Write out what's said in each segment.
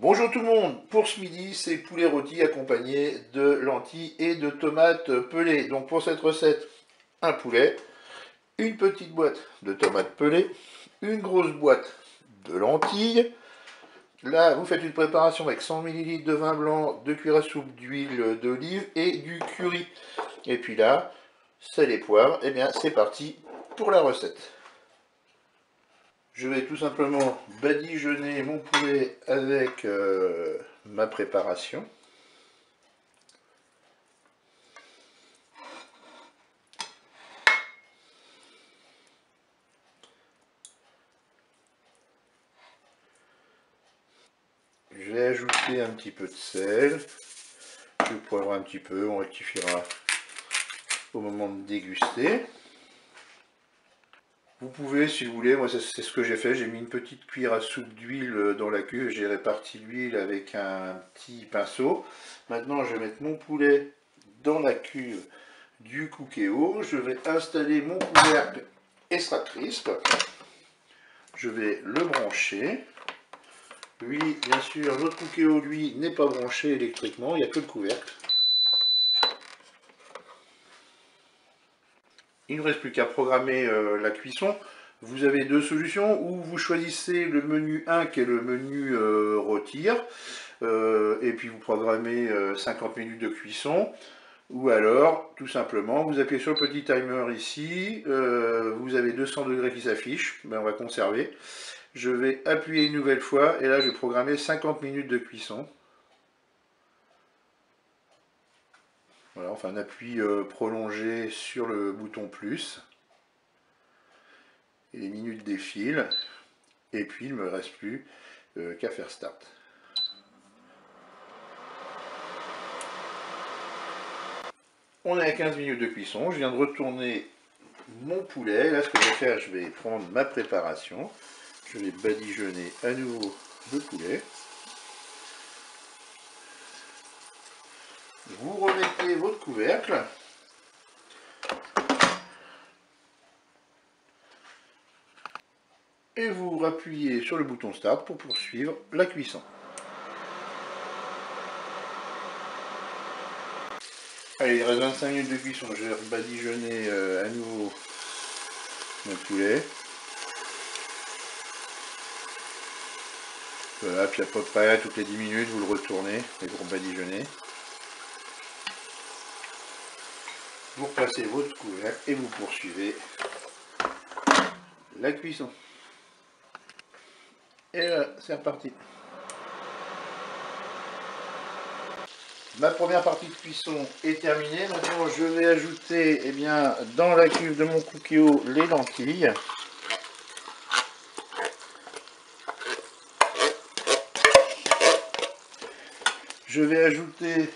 Bonjour tout le monde, pour ce midi c'est poulet rôti accompagné de lentilles et de tomates pelées. Donc pour cette recette, un poulet, une petite boîte de tomates pelées, une grosse boîte de lentilles. Là vous faites une préparation avec 100 ml de vin blanc, 2 cuillères à soupe d'huile d'olive et du curry. Et puis là, sel et poivre, et bien c'est parti pour la recette. Je vais tout simplement badigeonner mon poulet avec ma préparation. Je vais ajouter un petit peu de sel, je poivre un petit peu, on rectifiera au moment de déguster. Vous pouvez, si vous voulez, moi c'est ce que j'ai fait, j'ai mis une petite cuillère à soupe d'huile dans la cuve, j'ai réparti l'huile avec un petit pinceau. Maintenant je vais mettre mon poulet dans la cuve du Cookéo, je vais installer mon couvercle Extra Crisp, je vais le brancher. Lui, bien sûr, notre Cookéo, lui, n'est pas branché électriquement, il n'y a que le couvercle. Il ne reste plus qu'à programmer la cuisson. Vous avez deux solutions, ou vous choisissez le menu 1 qui est le menu rôtir, et puis vous programmez 50 minutes de cuisson, ou alors tout simplement vous appuyez sur le petit timer ici, vous avez 200 degrés qui s'affichent, ben on va conserver. Je vais appuyer une nouvelle fois et là je vais programmer 50 minutes de cuisson. Voilà, enfin un appui prolongé sur le bouton plus. Et les minutes défilent. Et puis il ne me reste plus qu'à faire start. On est à 15 minutes de cuisson. Je viens de retourner mon poulet. Là ce que je vais faire, je vais prendre ma préparation. Je vais badigeonner à nouveau le poulet. Vous remettez votre couvercle. Et vous appuyez sur le bouton start pour poursuivre la cuisson. Allez, il reste 25 minutes de cuisson. Je vais rebadigeonner à nouveau mon poulet. Voilà, puis à peu près toutes les 10 minutes, vous le retournez et vous rebadigeonnez. Vous repassez votre couvercle et vous poursuivez la cuisson. Et là, c'est reparti. Ma première partie de cuisson est terminée. Maintenant, je vais ajouter dans la cuve de mon Cookéo les lentilles. Je vais ajouter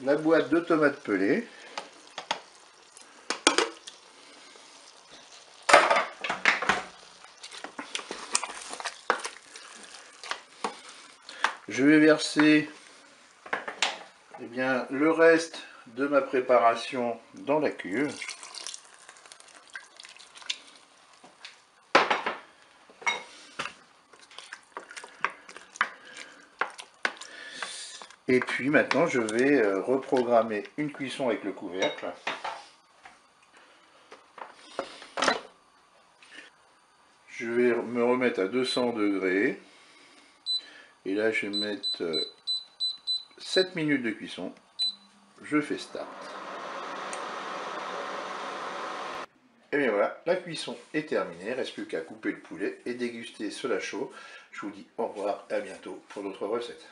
la boîte de tomates pelées. Je vais verser le reste de ma préparation dans la cuve. Et puis maintenant je vais reprogrammer une cuisson avec le couvercle. Je vais me remettre à 200 degrés. Et là je vais mettre 7 minutes de cuisson. Je fais start. Et bien voilà, la cuisson est terminée. Il ne reste plus qu'à couper le poulet et déguster cela chaud. Je vous dis au revoir et à bientôt pour d'autres recettes.